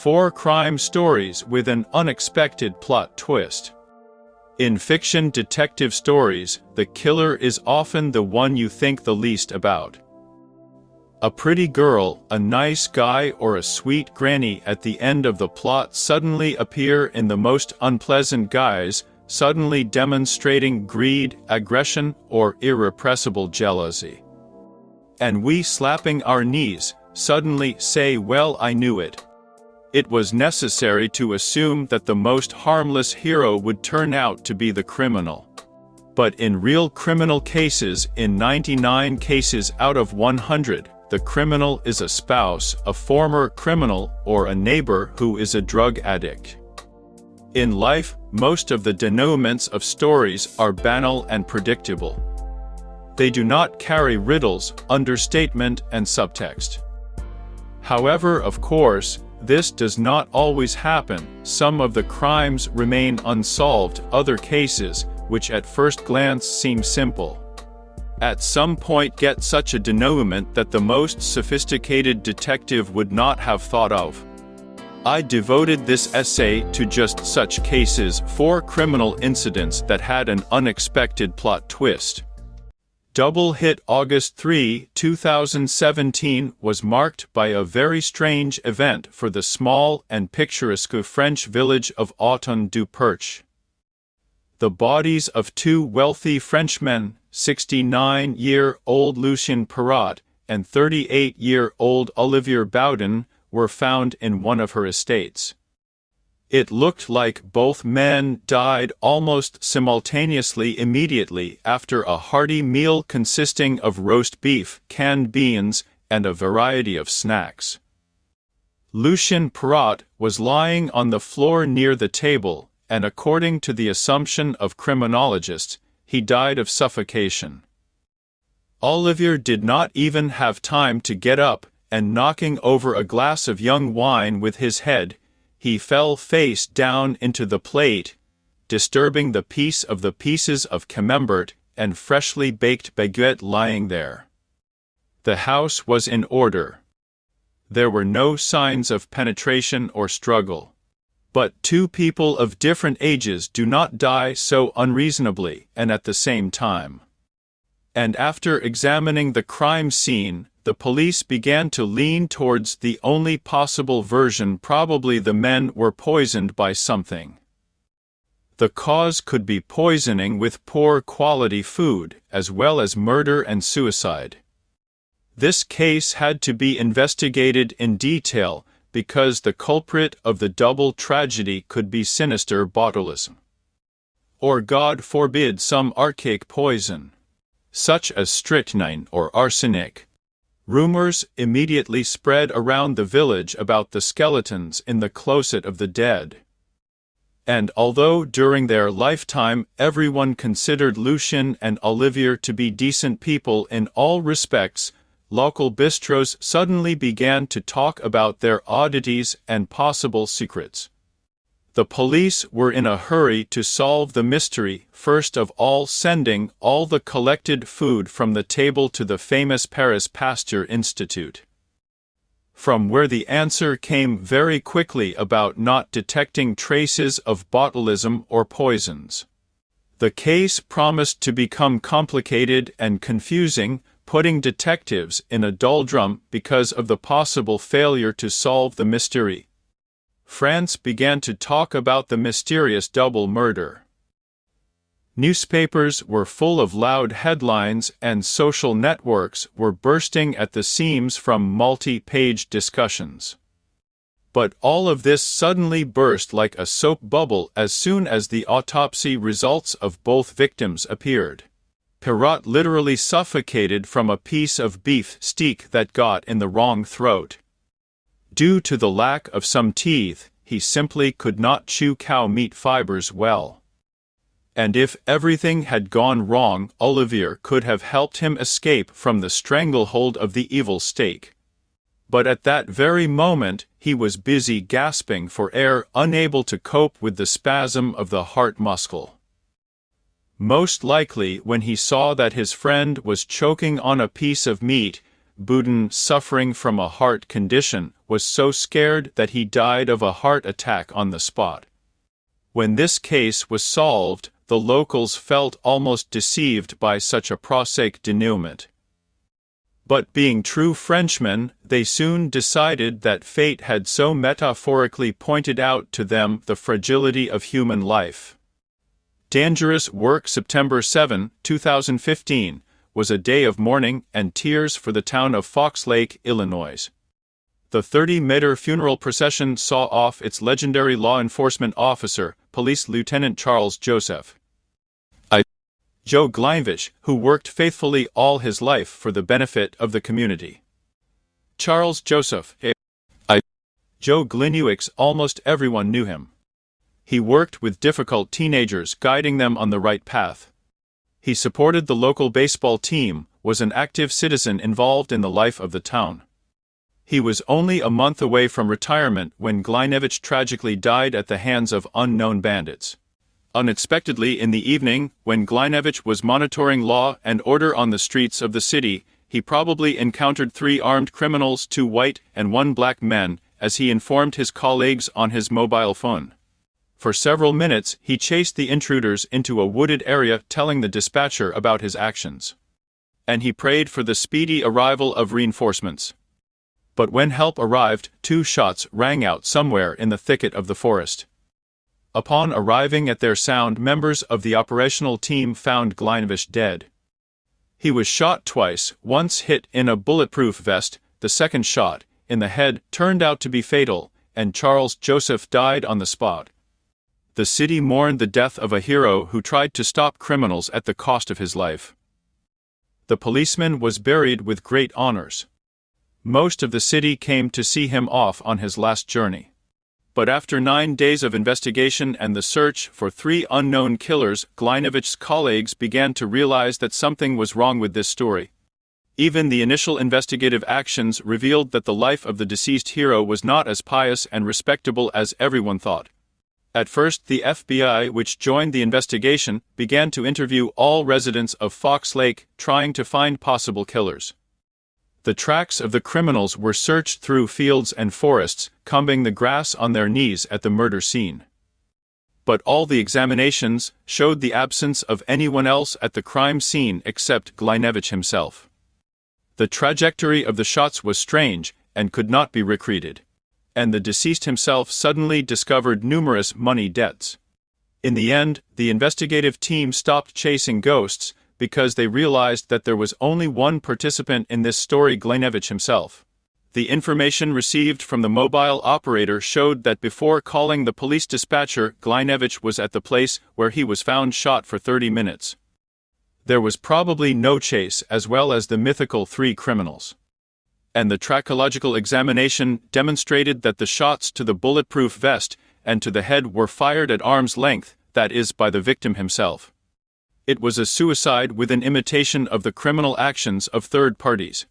4 crime stories with an unexpected plot twist. In fiction detective stories, the killer is often the one you think the least about. A pretty girl, a nice guy, or a sweet granny at the end of the plot suddenly appear in the most unpleasant guise, suddenly demonstrating greed, aggression, or irrepressible jealousy. And we, slapping our knees, suddenly say, "Well, I knew it." It was necessary to assume that the most harmless hero would turn out to be the criminal. But in real criminal cases, in 99 cases out of 100, the criminal is a spouse, a former criminal, or a neighbor who is a drug addict. In life, most of the denouements of stories are banal and predictable. They do not carry riddles, understatement, and subtext. However, of course, this does not always happen. Some of the crimes remain unsolved, other cases, which at first glance seem simple, at some point get such a denouement that the most sophisticated detective would not have thought of. I devoted this essay to just such cases, 4 criminal incidents that had an unexpected plot twist. Double hit August 3, 2017 was marked by a very strange event for the small and picturesque French village of Autun-du-Perche. The bodies of 2 wealthy Frenchmen, 69-year-old Lucien Perrot and 38-year-old Olivier Baudin, were found in one of her estates. It looked like both men died almost simultaneously immediately after a hearty meal consisting of roast beef, canned beans, and a variety of snacks. Lucien Perrot was lying on the floor near the table, and according to the assumption of criminologists, he died of suffocation. Olivier did not even have time to get up, and knocking over a glass of young wine with his head, he fell face down into the plate, disturbing the peace of the pieces of camembert and freshly baked baguette lying there. The house was in order. There were no signs of penetration or struggle. But 2 people of different ages do not die so unreasonably and at the same time. And after examining the crime scene, the police began to lean towards the only possible version: probably the men were poisoned by something. The cause could be poisoning with poor quality food, as well as murder and suicide. This case had to be investigated in detail, because the culprit of the double tragedy could be sinister botulism. Or, God forbid, some archaic poison, such as strychnine or arsenic. Rumors immediately spread around the village about the skeletons in the closet of the dead. And although during their lifetime everyone considered Lucien and Olivier to be decent people in all respects, local bistros suddenly began to talk about their oddities and possible secrets. The police were in a hurry to solve the mystery, first of all sending all the collected food from the table to the famous Paris Pasteur Institute, from where the answer came very quickly about not detecting traces of botulism or poisons. The case promised to become complicated and confusing, putting detectives in a doldrum because of the possible failure to solve the mystery. France began to talk about the mysterious double murder. Newspapers were full of loud headlines, and social networks were bursting at the seams from multi-page discussions. But all of this suddenly burst like a soap bubble as soon as the autopsy results of both victims appeared. Perrot literally suffocated from a piece of beef steak that got in the wrong throat. Due to the lack of some teeth, he simply could not chew cow meat fibers well. And if everything had gone wrong, Olivier could have helped him escape from the stranglehold of the evil steak. But at that very moment, he was busy gasping for air, unable to cope with the spasm of the heart muscle. Most likely when he saw that his friend was choking on a piece of meat, Budin, suffering from a heart condition, was so scared that he died of a heart attack on the spot. When this case was solved, the locals felt almost deceived by such a prosaic denouement. But being true Frenchmen, they soon decided that fate had so metaphorically pointed out to them the fragility of human life. Dangerous Work. September 7, 2015, was a day of mourning and tears for the town of Fox Lake, Illinois. The 30-meter funeral procession saw off its legendary law enforcement officer, Police Lieutenant Charles Joseph Joe Glynevich, who worked faithfully all his life for the benefit of the community. Charles Joseph Joe Glynevich, almost everyone knew him. He worked with difficult teenagers, guiding them on the right path. He supported the local baseball team, was an active citizen involved in the life of the town. He was only a month away from retirement when Glynevich tragically died at the hands of unknown bandits. Unexpectedly in the evening, when Glynevich was monitoring law and order on the streets of the city, he probably encountered 3 armed criminals, 2 white and 1 black men, as he informed his colleagues on his mobile phone. For several minutes, he chased the intruders into a wooded area, telling the dispatcher about his actions. And he prayed for the speedy arrival of reinforcements. But when help arrived, 2 shots rang out somewhere in the thicket of the forest. Upon arriving at their sound, members of the operational team found Glynevich dead. He was shot twice, once hit in a bulletproof vest, the second shot, in the head, turned out to be fatal, and Charles Joseph died on the spot. The city mourned the death of a hero who tried to stop criminals at the cost of his life. The policeman was buried with great honors. Most of the city came to see him off on his last journey. But after 9 days of investigation and the search for 3 unknown killers, Glynevich's colleagues began to realize that something was wrong with this story. Even the initial investigative actions revealed that the life of the deceased hero was not as pious and respectable as everyone thought. At first, the FBI, which joined the investigation, began to interview all residents of Fox Lake, trying to find possible killers. The tracks of the criminals were searched through fields and forests, combing the grass on their knees at the murder scene. But all the examinations showed the absence of anyone else at the crime scene except Glynevich himself. The trajectory of the shots was strange and could not be recreated, and the deceased himself suddenly discovered numerous money debts. In the end, the investigative team stopped chasing ghosts because they realized that there was only one participant in this story: Glynevich himself. The information received from the mobile operator showed that before calling the police dispatcher, Glynevich was at the place where he was found shot for 30 minutes. There was probably no chase, as well as the mythical 3 criminals. And the trachological examination demonstrated that the shots to the bulletproof vest and to the head were fired at arm's length, that is, by the victim himself. It was a suicide with an imitation of the criminal actions of third parties.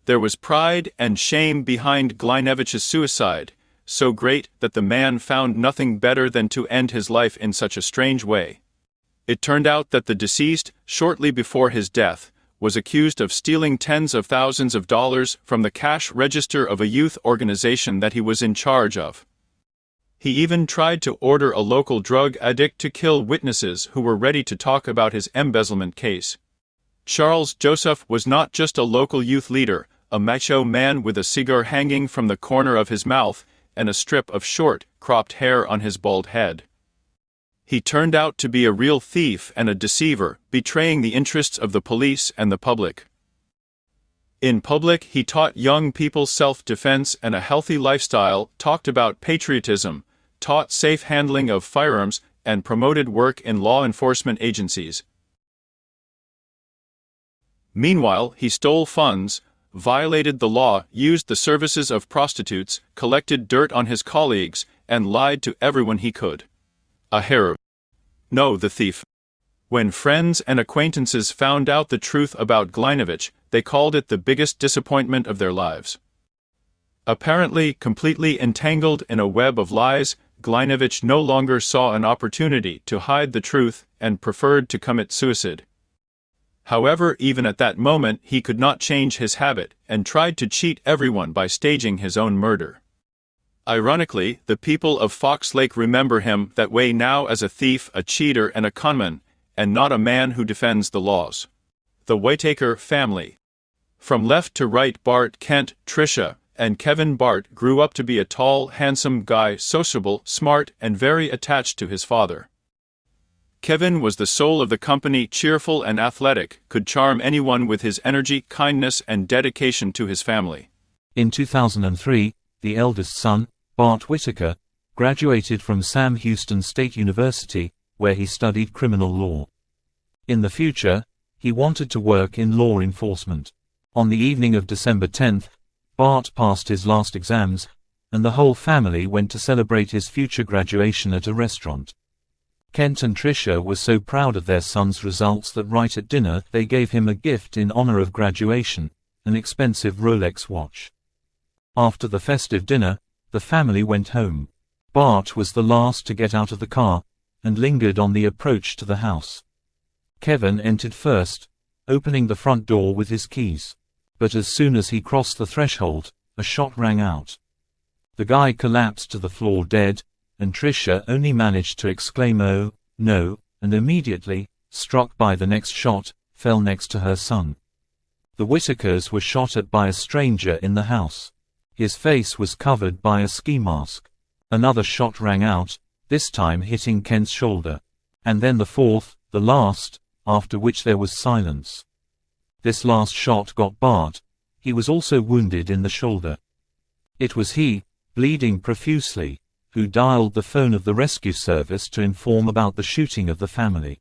There was pride and shame behind Glynevich's suicide, so great that the man found nothing better than to end his life in such a strange way. It turned out that the deceased, shortly before his death, was accused of stealing tens of thousands of dollars from the cash register of a youth organization that he was in charge of. He even tried to order a local drug addict to kill witnesses who were ready to talk about his embezzlement case. Charles Joseph was not just a local youth leader, a macho man with a cigar hanging from the corner of his mouth and a strip of short, cropped hair on his bald head. He turned out to be a real thief and a deceiver, betraying the interests of the police and the public. In public, he taught young people self-defense and a healthy lifestyle, talked about patriotism, taught safe handling of firearms, and promoted work in law enforcement agencies. Meanwhile, he stole funds, violated the law, used the services of prostitutes, collected dirt on his colleagues, and lied to everyone he could. A hero. No, the thief. When friends and acquaintances found out the truth about Glynevich, they called it the biggest disappointment of their lives. Apparently completely entangled in a web of lies, Glynevich no longer saw an opportunity to hide the truth and preferred to commit suicide. However, even at that moment he could not change his habit, and tried to cheat everyone by staging his own murder. Ironically, the people of Fox Lake remember him that way now as a thief, a cheater and a conman, and not a man who defends the laws. The Whitaker family. From left to right, Bart, Kent, Tricia, and Kevin. Bart grew up to be a tall, handsome guy, sociable, smart, and very attached to his father. Kevin was the soul of the company, cheerful and athletic, could charm anyone with his energy, kindness, and dedication to his family. In 2003, the eldest son, Bart Whitaker, graduated from Sam Houston State University, where he studied criminal law. In the future, he wanted to work in law enforcement. On the evening of December 10, Bart passed his last exams, and the whole family went to celebrate his future graduation at a restaurant. Kent and Tricia were so proud of their son's results that right at dinner they gave him a gift in honor of graduation, an expensive Rolex watch. After the festive dinner, the family went home. Bart was the last to get out of the car, and lingered on the approach to the house. Kevin entered first, opening the front door with his keys. But as soon as he crossed the threshold, a shot rang out. The guy collapsed to the floor dead, and Tricia only managed to exclaim "Oh, no," and immediately, struck by the next shot, fell next to her son. The Whitakers were shot at by a stranger in the house. His face was covered by a ski mask. Another shot rang out, this time hitting Kent's shoulder. And then the fourth, the last, after which there was silence. This last shot got Bart. He was also wounded in the shoulder. It was he, bleeding profusely, who dialed the phone of the rescue service to inform about the shooting of the family.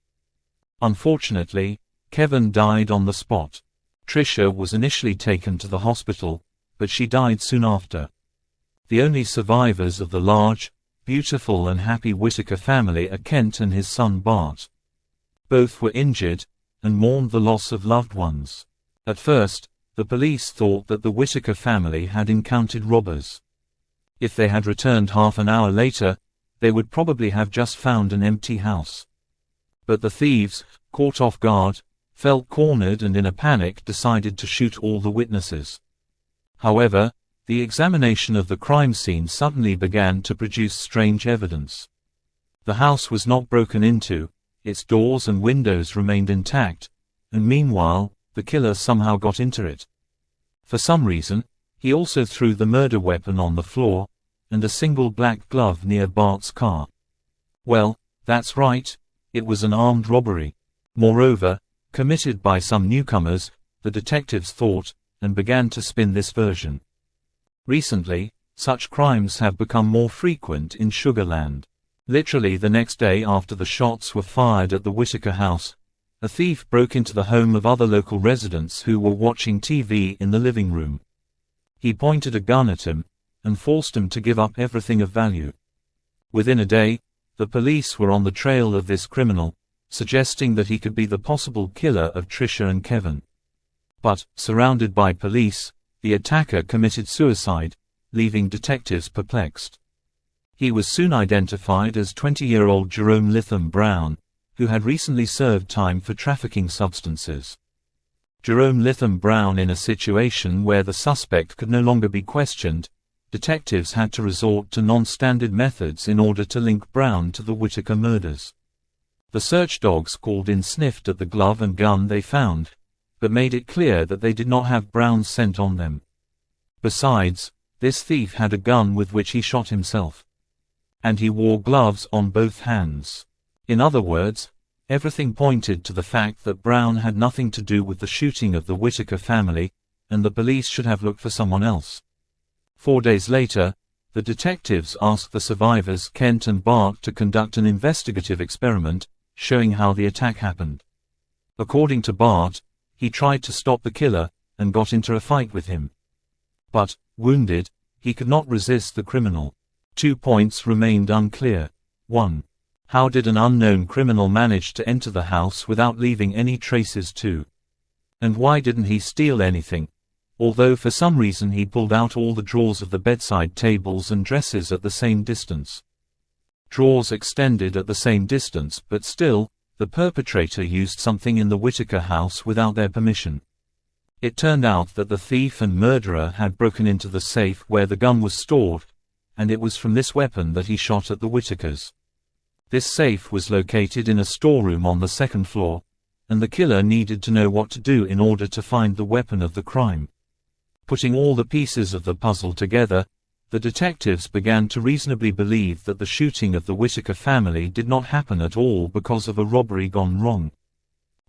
Unfortunately, Kevin died on the spot. Tricia was initially taken to the hospital, but she died soon after. The only survivors of the large, beautiful and happy Whitaker family are Kent and his son Bart. Both were injured, and mourned the loss of loved ones. At first, the police thought that the Whitaker family had encountered robbers. If they had returned half an hour later, they would probably have just found an empty house. But the thieves, caught off guard, felt cornered and in a panic decided to shoot all the witnesses. However, the examination of the crime scene suddenly began to produce strange evidence. The house was not broken into, its doors and windows remained intact, and meanwhile, the killer somehow got into it. For some reason, he also threw the murder weapon on the floor, and a single black glove near Bart's car. Well, that's right, it was an armed robbery. Moreover, committed by some newcomers, the detectives thought, and began to spin this version. Recently, such crimes have become more frequent in Sugar Land. Literally the next day after the shots were fired at the Whitaker house, a thief broke into the home of other local residents who were watching TV in the living room. He pointed a gun at him, and forced him to give up everything of value. Within a day, the police were on the trail of this criminal, suggesting that he could be the possible killer of Tricia and Kevin. But, surrounded by police, the attacker committed suicide, leaving detectives perplexed. He was soon identified as 20-year-old Jerome Lytham Brown, who had recently served time for trafficking substances. Jerome Lytham Brown, in a situation where the suspect could no longer be questioned, detectives had to resort to non-standard methods in order to link Brown to the Whitaker murders. The search dogs called in sniffed at the glove and gun they found, but made it clear that they did not have Brown's scent on them. Besides, this thief had a gun with which he shot himself. And he wore gloves on both hands. In other words, everything pointed to the fact that Brown had nothing to do with the shooting of the Whitaker family, and the police should have looked for someone else. 4 days later, the detectives asked the survivors Kent and Bart to conduct an investigative experiment, showing how the attack happened. According to Bart, he tried to stop the killer, and got into a fight with him. But, wounded, he could not resist the criminal. 2 points remained unclear. 1. How did an unknown criminal manage to enter the house without leaving any traces? 2. And why didn't he steal anything? Although for some reason he pulled out all the drawers of the bedside tables and dressers at the same distance. Drawers extended at the same distance, but still, the perpetrator used something in the Whitaker house without their permission. It turned out that the thief and murderer had broken into the safe where the gun was stored, and it was from this weapon that he shot at the Whitakers. This safe was located in a storeroom on the second floor, and the killer needed to know what to do in order to find the weapon of the crime. Putting all the pieces of the puzzle together, the detectives began to reasonably believe that the shooting of the Whitaker family did not happen at all because of a robbery gone wrong.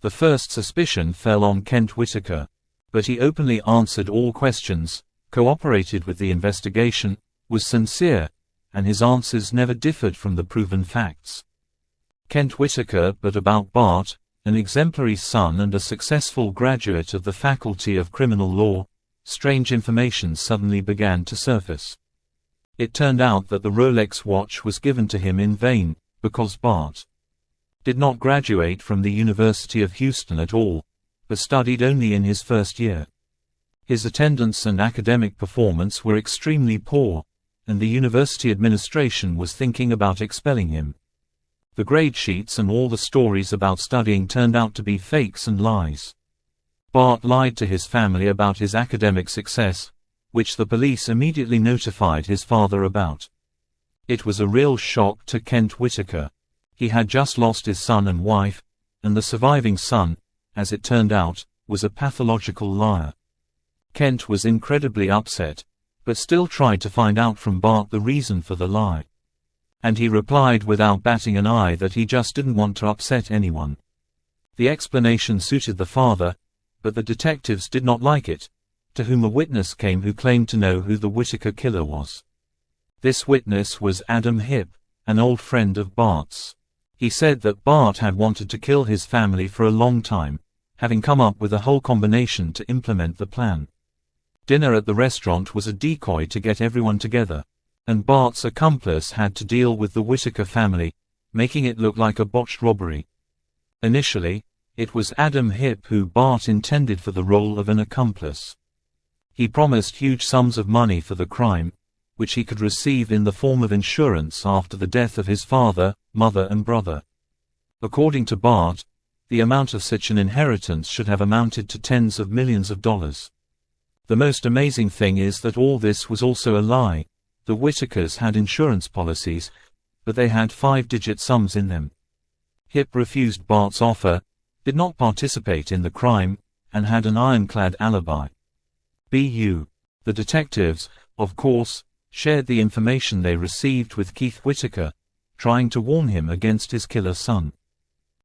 The first suspicion fell on Kent Whitaker, but he openly answered all questions, cooperated with the investigation, was sincere, and his answers never differed from the proven facts. Kent Whitaker, but about Bart, an exemplary son and a successful graduate of the Faculty of Criminal Law, strange information suddenly began to surface. It turned out that the Rolex watch was given to him in vain, because Bart did not graduate from the University of Houston at all, but studied only in his first year. His attendance and academic performance were extremely poor, and the university administration was thinking about expelling him. The grade sheets and all the stories about studying turned out to be fakes and lies. Bart lied to his family about his academic success, which the police immediately notified his father about. It was a real shock to Kent Whitaker. He had just lost his son and wife, and the surviving son, as it turned out, was a pathological liar. Kent was incredibly upset, but still tried to find out from Bart the reason for the lie. And he replied without batting an eye that he just didn't want to upset anyone. The explanation suited the father, but the detectives did not like it, to whom a witness came who claimed to know who the Whitaker killer was. This witness was Adam Hipp, an old friend of Bart's. He said that Bart had wanted to kill his family for a long time, having come up with a whole combination to implement the plan. Dinner at the restaurant was a decoy to get everyone together, and Bart's accomplice had to deal with the Whitaker family, making it look like a botched robbery. Initially, it was Adam Hipp who Bart intended for the role of an accomplice. He promised huge sums of money for the crime, which he could receive in the form of insurance after the death of his father, mother and brother. According to Bart, the amount of such an inheritance should have amounted to tens of millions of dollars. The most amazing thing is that all this was also a lie. The Whitakers had insurance policies, but they had 5-digit sums in them. Hipp refused Bart's offer, did not participate in the crime, and had an ironclad alibi. The detectives, of course, shared the information they received with Keith Whitaker, trying to warn him against his killer son.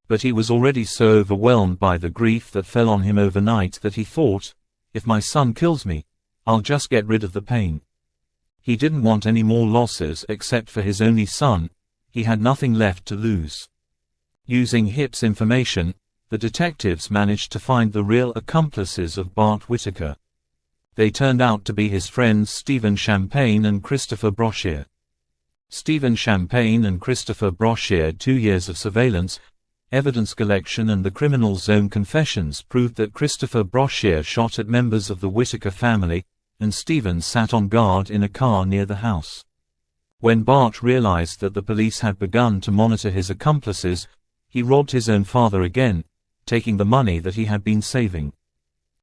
But he was already so overwhelmed by the grief that fell on him overnight that he thought, if my son kills me, I'll just get rid of the pain. He didn't want any more losses except for his only son. He had nothing left to lose. Using Hipp's information, the detectives managed to find the real accomplices of Bart Whitaker. They turned out to be his friends Stephen Champagne and Christopher Broshear. Stephen Champagne and Christopher Broshear. 2 years of surveillance, evidence collection and the criminal's own confessions proved that Christopher Broshear shot at members of the Whitaker family, and Stephen sat on guard in a car near the house. When Bart realized that the police had begun to monitor his accomplices, he robbed his own father again, taking the money that he had been saving,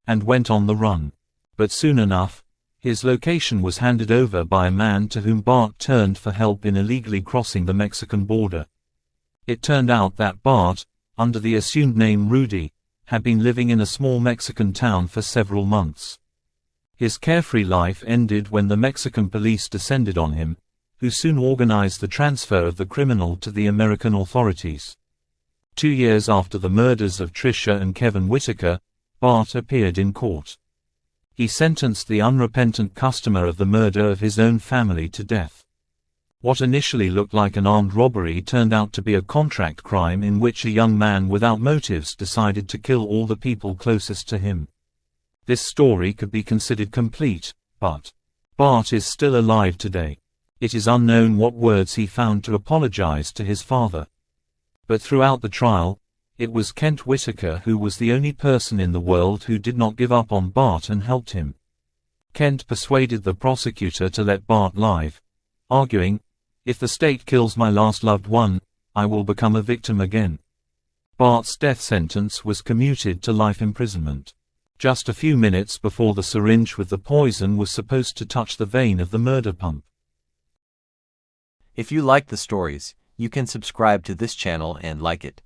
and went on the run. But soon enough, his location was handed over by a man to whom Bart turned for help in illegally crossing the Mexican border. It turned out that Bart, under the assumed name Rudy, had been living in a small Mexican town for several months. His carefree life ended when the Mexican police descended on him, who soon organized the transfer of the criminal to the American authorities. 2 years after the murders of Tricia and Kevin Whitaker, Bart appeared in court. He sentenced the unrepentant customer of the murder of his own family to death. What initially looked like an armed robbery turned out to be a contract crime in which a young man without motives decided to kill all the people closest to him. This story could be considered complete, but Bart is still alive today. It is unknown what words he found to apologize to his father. But throughout the trial, it was Kent Whitaker who was the only person in the world who did not give up on Bart and helped him. Kent persuaded the prosecutor to let Bart live, arguing, "If the state kills my last loved one, I will become a victim again." Bart's death sentence was commuted to life imprisonment. Just a few minutes before the syringe with the poison was supposed to touch the vein of the murder pump. If you like the stories, you can subscribe to this channel and like it.